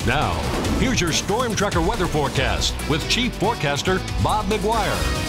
Now, here's your Storm Tracker weather forecast with Chief Forecaster Bob McGuire.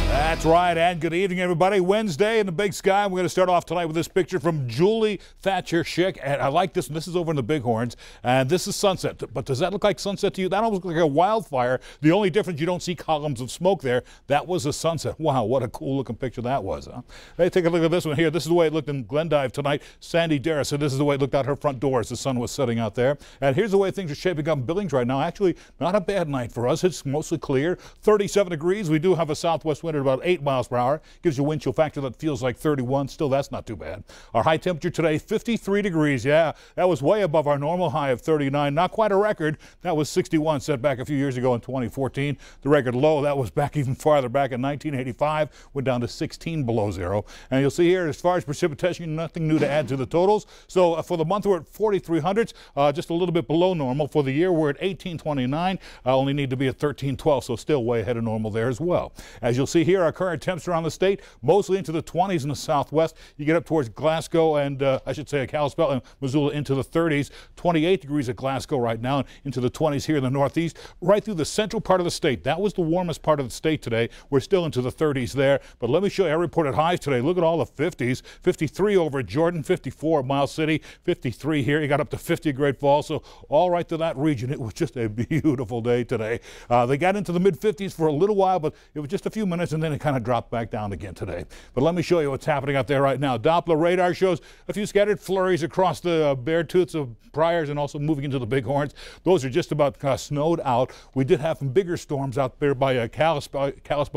That's right, and good evening, everybody. Wednesday in the big sky. We're going to start off tonight with this picture from Julie Thatcher Schick, and I like this one. This is over in the Bighorns, and this is sunset. But does that look like sunset to you? That almost looks like a wildfire. The only difference, you don't see columns of smoke there. That was a sunset. Wow, what a cool-looking picture that was, huh? Hey, take a look at this one here. This is the way it looked in Glendive tonight. Sandy Darris, so this is the way it looked out her front door as the sun was setting out there. And here's the way things are shaping up in Billings right now. Actually, not a bad night for us. It's mostly clear. 37 degrees. We do have a southwest wind at about 8 miles per hour. Gives you a wind chill factor that feels like 31. Still, that's not too bad. Our high temperature today, 53 degrees. Yeah, that was way above our normal high of 39. Not quite a record. That was 61 set back a few years ago in 2014. The record low, that was back even farther back in 1985. Went down to 16 below zero. And you'll see here, as far as precipitation, nothing new to add to the totals. So for the month, we're at 4,300s, just a little bit below normal. For the year, we're at 1829. Only need to be at 1312, so still way ahead of normal there as well. As you'll see here, our current temps around the state, mostly into the 20s in the southwest. You get up towards Glasgow and I should say Kalispell and Missoula into the 30s. 28 degrees at Glasgow right now, and into the 20s here in the northeast. Right through the central part of the state. That was the warmest part of the state today. We're still into the 30s there. But let me show you, I reported highs today. Look at all the 50s. 53 over at Jordan, 54 at Miles City, 53 here. You got up to 50 at Great Falls. So all right to that region. It was just a beautiful day today. They got into the mid-50s for a little while, but it was just a few minutes, and then it kind of dropped back down again today. But let me show you what's happening out there right now. Doppler radar shows a few scattered flurries across the Beartooths of Briars and also moving into the Bighorns. Those are just about snowed out. We did have some bigger storms out there by Kalispell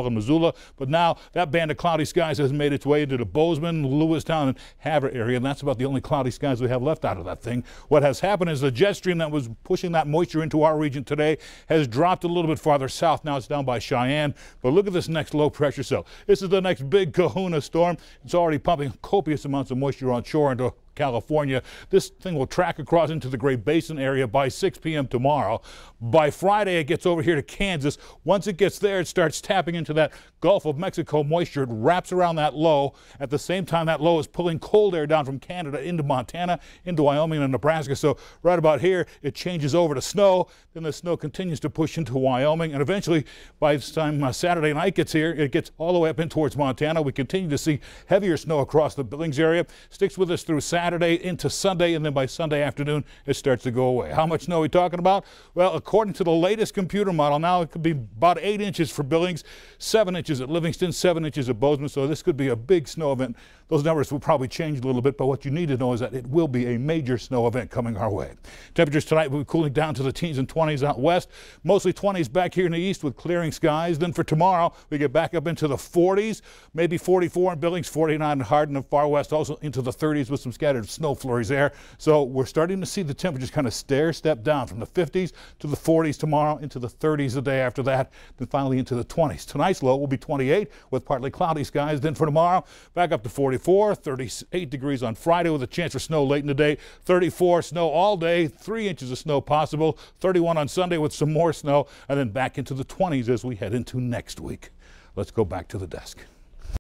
and Missoula, but now that band of cloudy skies has made its way into the Bozeman, Lewistown, and Havre area, and that's about the only cloudy skies we have left out of that thing. What has happened is the jet stream that was pushing that moisture into our region today has dropped a little bit farther south. Now it's down by Cheyenne, but look at this next low pressure cell. This is the next big kahuna storm. It's already pumping copious amounts of moisture on shore into California. This thing will track across into the Great Basin area by 6 p.m. tomorrow. By Friday, it gets over here to Kansas. Once it gets there, it starts tapping into that Gulf of Mexico moisture. It wraps around that low. At the same time, that low is pulling cold air down from Canada into Montana, into Wyoming and Nebraska. So right about here, it changes over to snow. Then the snow continues to push into Wyoming. And eventually, by the time Saturday night gets here, it gets all the way up in towards Montana. We continue to see heavier snow across the Billings area. Sticks with us through Saturday into Sunday, and then by Sunday afternoon, it starts to go away. How much snow are we talking about? Well, according to the latest computer model, now it could be about 8 inches for Billings, 7 inches at Livingston, 7 inches at Bozeman, so this could be a big snow event. Those numbers will probably change a little bit, but what you need to know is that it will be a major snow event coming our way. Temperatures tonight will be cooling down to the teens and 20s out west, mostly 20s back here in the east with clearing skies. Then for tomorrow, we get back up into the 40s, maybe 44 in Billings, 49 in Hardin and far west, also into the 30s with some scattered snow flurries there. So we're starting to see the temperatures kind of step down from the 50s to the 40s tomorrow, into the 30s the day after that, then finally into the 20s. Tonight's low will be 28 with partly cloudy skies. Then for tomorrow, back up to 44, 38 degrees on Friday with a chance for snow late in the day, 34 snow all day, 3 inches of snow possible, 31 on Sunday with some more snow, and then back into the 20s as we head into next week. Let's go back to the desk.